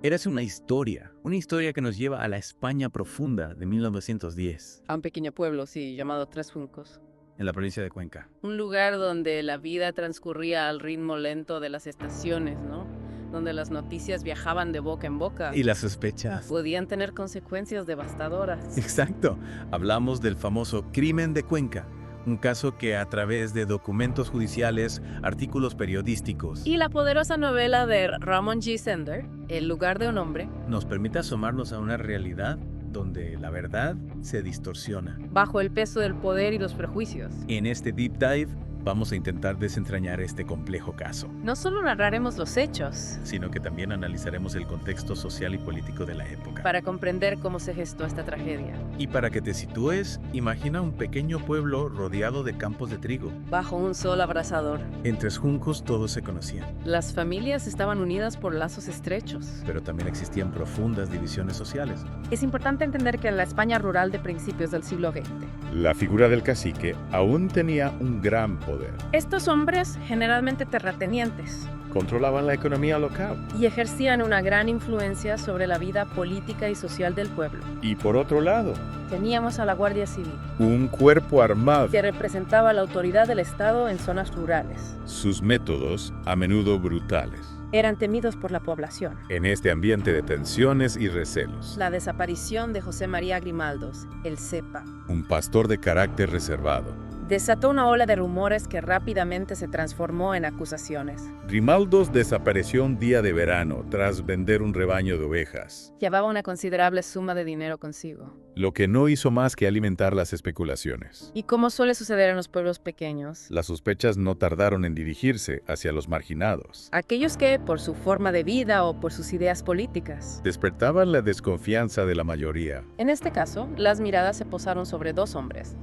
Érase una historia que nos lleva a la España profunda de 1910, A un pequeño pueblo, sí, llamado Tres Juncos. en la provincia de Cuenca. Un lugar donde la vida transcurría al ritmo lento de las estaciones, ¿no? Donde las noticias viajaban de boca en boca. Y las sospechas. Podían tener consecuencias devastadoras. Exacto. Hablamos del famoso crimen de Cuenca, un caso que a través de documentos judiciales, artículos periodísticos, Y la poderosa novela de Ramón G. Sender, El lugar de un hombre, nos permite asomarnos a una realidad donde la verdad se distorsiona. bajo el peso del poder y los prejuicios. En este Deep Dive vamos a intentar desentrañar este complejo caso, No solo narraremos los hechos, sino que también analizaremos el contexto social y político de la época. para comprender cómo se gestó esta tragedia. Y para que te sitúes, imagina un pequeño pueblo rodeado de campos de trigo. Bajo un sol abrasador. En Tres Juncos todos se conocían, Las familias estaban unidas por lazos estrechos. pero también existían profundas divisiones sociales. Es importante entender que en la España rural de principios del siglo XX, La figura del cacique aún tenía un gran poder. estos hombres, generalmente terratenientes, Controlaban la economía local. y ejercían una gran influencia sobre la vida política y social del pueblo. Y por otro lado, Teníamos a la Guardia Civil, un cuerpo armado. que representaba la autoridad del Estado en zonas rurales. Sus métodos, a menudo brutales. Eran temidos por la población. En este ambiente de tensiones y recelos, La desaparición de José María Grimaldos, el CEPA, un pastor de carácter reservado. desató una ola de rumores que rápidamente se transformó en acusaciones. Grimaldos desapareció un día de verano tras vender un rebaño de ovejas, Llevaba una considerable suma de dinero consigo. lo que no hizo más que alimentar las especulaciones. Y como suele suceder en los pueblos pequeños, Las sospechas no tardaron en dirigirse hacia los marginados. aquellos que, por su forma de vida o por sus ideas políticas. Despertaban la desconfianza de la mayoría. En este caso, las miradas se posaron sobre dos hombres: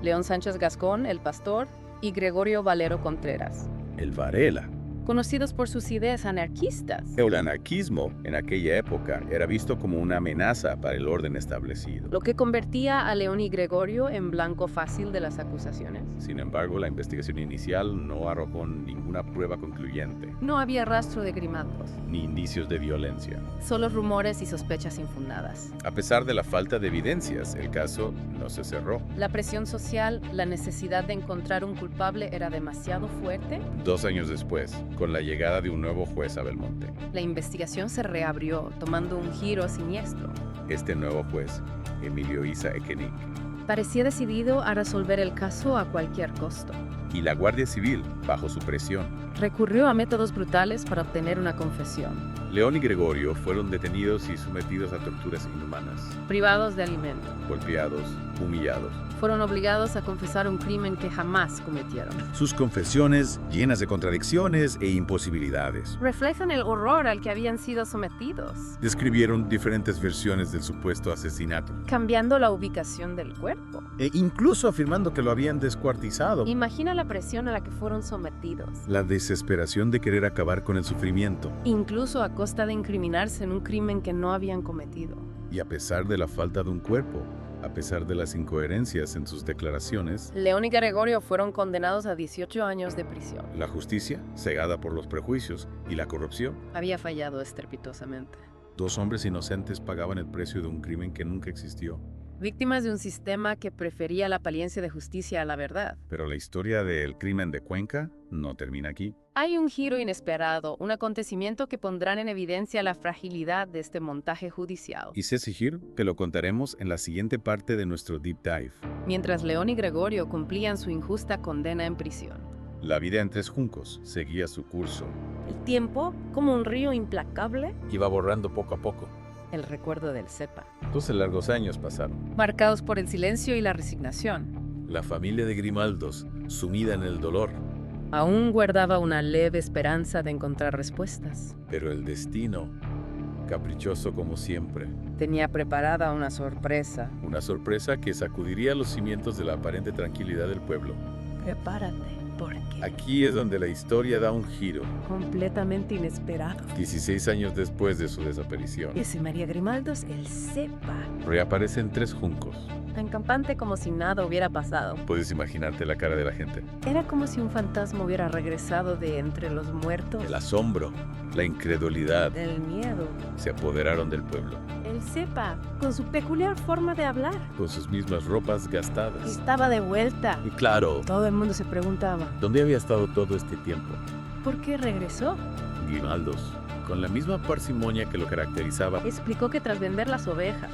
León Sánchez Gascón, el pastor, y Gregorio Valero Contreras, El Varela. conocidos por sus ideas anarquistas. El anarquismo en aquella época era visto como una amenaza para el orden establecido. Lo que convertía a León y Gregorio en blanco fácil de las acusaciones. Sin embargo, la investigación inicial no arrojó ninguna prueba concluyente, No había rastro de Grimaldos, ni indicios de violencia. solo rumores y sospechas infundadas. A pesar de la falta de evidencias, el caso no se cerró. La presión social, la necesidad de encontrar un culpable era demasiado fuerte. 2 años después, con la llegada de un nuevo juez a Belmonte, La investigación se reabrió, tomando un giro siniestro. este nuevo juez, Emilio Isa Ekenig, Parecía decidido a resolver el caso a cualquier costo. y la Guardia Civil, bajo su presión, Recurrió a métodos brutales para obtener una confesión. León y Gregorio fueron detenidos y sometidos a torturas inhumanas, Privados de alimento. golpeados, humillados. Fueron obligados a confesar un crimen que jamás cometieron. Sus confesiones, llenas de contradicciones e imposibilidades, Reflejan el horror al que habían sido sometidos, Describieron diferentes versiones del supuesto asesinato. cambiando la ubicación del cuerpo. e incluso afirmando que lo habían descuartizado. Imagina la presión a la que fueron sometidos, La desesperación de querer acabar con el sufrimiento. incluso a costa de incriminarse en un crimen que no habían cometido. Y a pesar de la falta de un cuerpo, a pesar de las incoherencias en sus declaraciones, León y Gregorio fueron condenados a 18 años de prisión. la justicia, cegada por los prejuicios y la corrupción, Había fallado estrepitosamente. 2 hombres inocentes pagaban el precio de un crimen que nunca existió. Víctimas de un sistema que prefería la apariencia de justicia a la verdad. Pero la historia del crimen de Cuenca no termina aquí. Hay un giro inesperado, un acontecimiento que pondrán en evidencia la fragilidad de este montaje judicial. Y sé exigir que lo contaremos en la siguiente parte de nuestro Deep Dive. Mientras León y Gregorio cumplían su injusta condena en prisión. La vida en Tres Juncos seguía su curso. El tiempo, como un río implacable, Iba borrando poco a poco. el recuerdo del CEPA. 12 largos años pasaron. Marcados por el silencio y la resignación. La familia de Grimaldos, sumida en el dolor, Aún guardaba una leve esperanza de encontrar respuestas. pero el destino, caprichoso como siempre, Tenía preparada una sorpresa. una sorpresa que sacudiría los cimientos de la aparente tranquilidad del pueblo. Prepárate, porque Aquí es donde la historia da un giro, completamente inesperado. 16 años después de su desaparición. Ese María Grimaldos, el CEPA. Reaparece en Tres Juncos. Tan campante como si nada hubiera pasado. Puedes imaginarte la cara de la gente. Era como si un fantasma hubiera regresado de entre los muertos. El asombro, La incredulidad El miedo. se apoderaron del pueblo, El cepa, con su peculiar forma de hablar, con sus mismas ropas gastadas. estaba de vuelta. Y claro, Todo el mundo se preguntaba, ¿dónde había estado todo este tiempo? ¿por qué regresó? Grimaldos, con la misma parsimonia que lo caracterizaba, Explicó que tras vender las ovejas,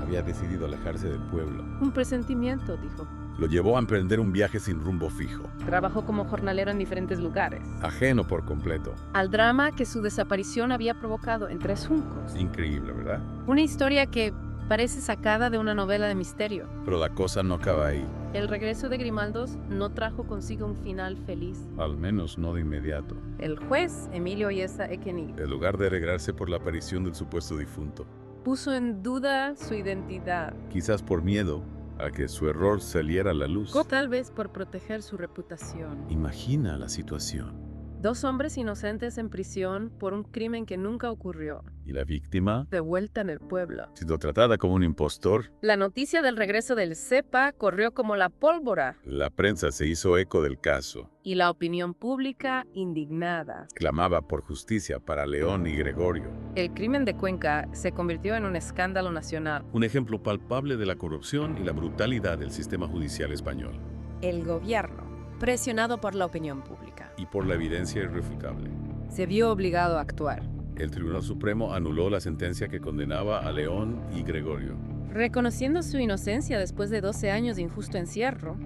había decidido alejarse del pueblo. un presentimiento, dijo. Lo llevó a emprender un viaje sin rumbo fijo, Trabajó como jornalero en diferentes lugares. ajeno por completo. Al drama que su desaparición había provocado en 3 juncos. Increíble, ¿verdad? Una historia que parece sacada de una novela de misterio. Pero la cosa no acaba ahí, El regreso de Grimaldos no trajo consigo un final feliz. al menos no de inmediato. El juez, Emilio Yesa Ekenig, En lugar de alegrarse por la aparición del supuesto difunto, puso en duda su identidad, quizás por miedo a que su error saliera a la luz. o tal vez por proteger su reputación. Imagina la situación. 2 hombres inocentes en prisión por un crimen que nunca ocurrió, Y la víctima, de vuelta en el pueblo. siendo tratada como un impostor, La noticia del regreso del cepa corrió como la pólvora la prensa se hizo eco del caso. y la opinión pública indignada. Clamaba por justicia para León y Gregorio. El crimen de Cuenca se convirtió en un escándalo nacional. Un ejemplo palpable de la corrupción y la brutalidad del sistema judicial español. El gobierno, presionado por la opinión pública, Y por la evidencia irrefutable, se vio obligado a actuar, el Tribunal Supremo anuló la sentencia que condenaba a León y Gregorio. reconociendo su inocencia después de 12 años de injusto encierro.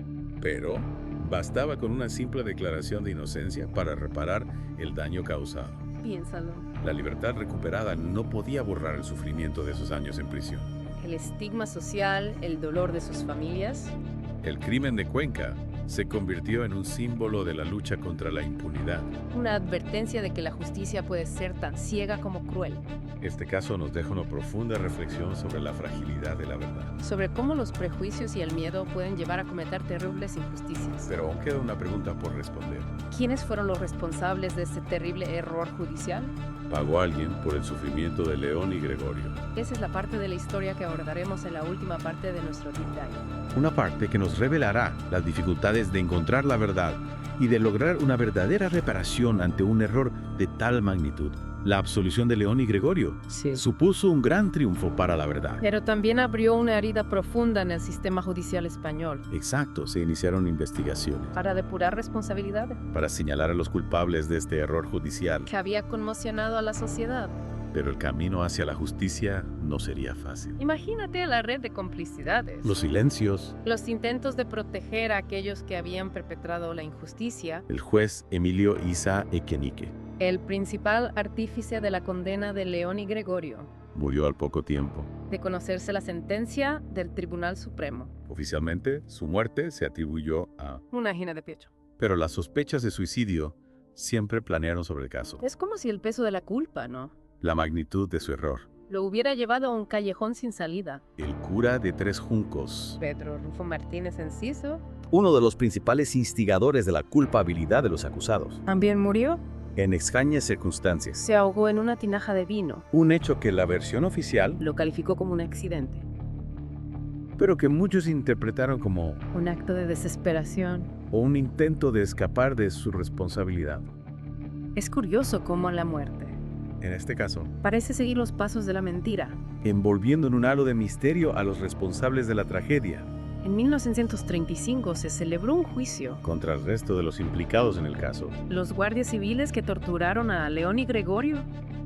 Pero bastaba con una simple declaración de inocencia para reparar el daño causado. Piénsalo. La libertad recuperada no podía borrar el sufrimiento de esos años en prisión. El estigma social, el dolor de sus familias. El crimen de Cuenca se convirtió en un símbolo de la lucha contra la impunidad. Una advertencia de que la justicia puede ser tan ciega como cruel. Este caso nos deja una profunda reflexión sobre la fragilidad de la verdad. Sobre cómo los prejuicios y el miedo pueden llevar a cometer terribles injusticias. Pero aún queda una pregunta por responder. ¿Quiénes fueron los responsables de este terrible error judicial? ¿Pagó alguien por el sufrimiento de León y Gregorio? Esa es la parte de la historia que abordaremos en la última parte de nuestro Deep Dive. Una parte que nos revelará las dificultades de encontrar la verdad y de lograr una verdadera reparación ante un error de tal magnitud. La absolución de León y Gregorio supuso un gran triunfo para la verdad. Pero también abrió una herida profunda en el sistema judicial español. Exacto, se iniciaron investigaciones Para depurar responsabilidades Para señalar a los culpables de este error judicial. que había conmocionado a la sociedad. Pero el camino hacia la justicia no sería fácil. Imagínate la red de complicidades. los silencios. Los intentos de proteger a aquellos que habían perpetrado la injusticia. El juez Emilio Isa Ekenig El principal artífice de la condena de León y Gregorio. Murió al poco tiempo. De conocerse la sentencia del Tribunal Supremo. Oficialmente, su muerte se atribuyó a... Una gina de pecho. Pero las sospechas de suicidio siempre planearon sobre el caso. Es como si el peso de la culpa, ¿no? La magnitud de su error. Lo hubiera llevado a un callejón sin salida. El cura de 3 Juncos. Pedro Rufo Martínez Enciso Uno de los principales instigadores de la culpabilidad de los acusados. también murió. En extrañas circunstancias. Se ahogó en una tinaja de vino. Un hecho que la versión oficial, Lo calificó como un accidente. pero que muchos interpretaron como Un acto de desesperación. un intento de escapar de su responsabilidad. Es curioso cómo la muerte en este caso, parece seguir los pasos de la mentira. Envolviendo en un halo de misterio a los responsables de la tragedia. En 1935 se celebró un juicio. contra el resto de los implicados en el caso, Los guardias civiles que torturaron a León y Gregorio.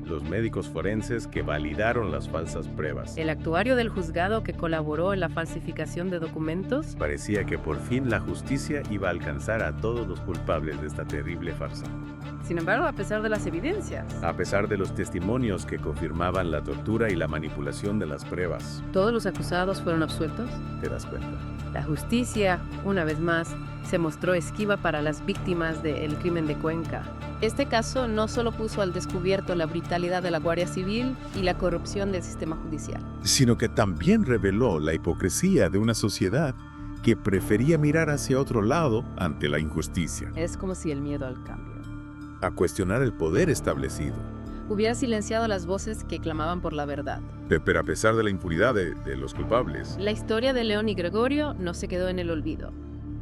los médicos forenses que validaron las falsas pruebas. El actuario del juzgado que colaboró en la falsificación de documentos. Parecía que por fin la justicia iba a alcanzar a todos los culpables de esta terrible farsa. Sin embargo, a pesar de las evidencias, A pesar de los testimonios que confirmaban la tortura y la manipulación de las pruebas, todos los acusados fueron absueltos. te das cuenta. La justicia, una vez más, se mostró esquiva para las víctimas del crimen de Cuenca. Este caso no solo puso al descubierto la brutalidad de la Guardia Civil y la corrupción del sistema judicial. Sino que también reveló la hipocresía de una sociedad que prefería mirar hacia otro lado ante la injusticia, Es como si el miedo al cambio a cuestionar el poder establecido. hubiera silenciado las voces que clamaban por la verdad. Pero a pesar de la impunidad de los culpables, La historia de León y Gregorio no se quedó en el olvido.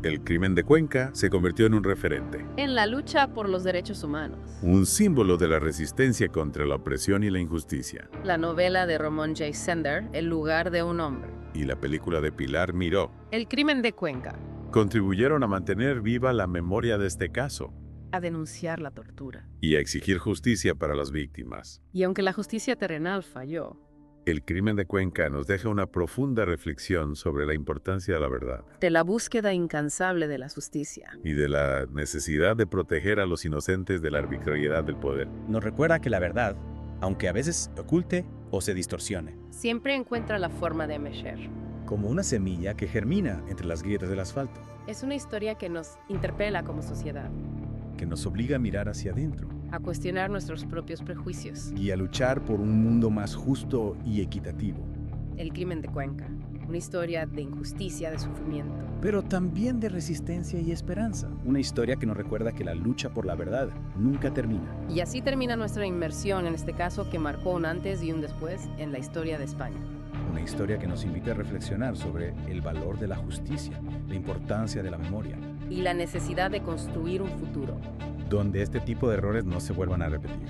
El crimen de Cuenca se convirtió en un referente, En la lucha por los derechos humanos. un símbolo de la resistencia contra la opresión y la injusticia. La novela de Ramón J. Sender, El lugar de un hombre. Y la película de Pilar Miró El crimen de Cuenca. contribuyeron a mantener viva la memoria de este caso A denunciar la tortura. y a exigir justicia para las víctimas. Y aunque la justicia terrenal falló, El crimen de Cuenca nos deja una profunda reflexión sobre la importancia de la verdad de la búsqueda incansable de la justicia. y de la necesidad de proteger a los inocentes de la arbitrariedad del poder. Nos recuerda que la verdad, aunque a veces oculte o se distorsione, Siempre encuentra la forma de emerger. como una semilla que germina entre las grietas del asfalto, Es una historia que nos interpela como sociedad, que nos obliga a mirar hacia adentro a cuestionar nuestros propios prejuicios. y a luchar por un mundo más justo y equitativo, El crimen de Cuenca, una historia de injusticia, de sufrimiento. pero también de resistencia y esperanza. Una historia que nos recuerda que la lucha por la verdad nunca termina. Y así termina nuestra inmersión en este caso que marcó un antes y un después en la historia de España. Una historia que nos invita a reflexionar sobre el valor de la justicia, la importancia de la memoria, Y la necesidad de construir un futuro. donde este tipo de errores no se vuelvan a repetir.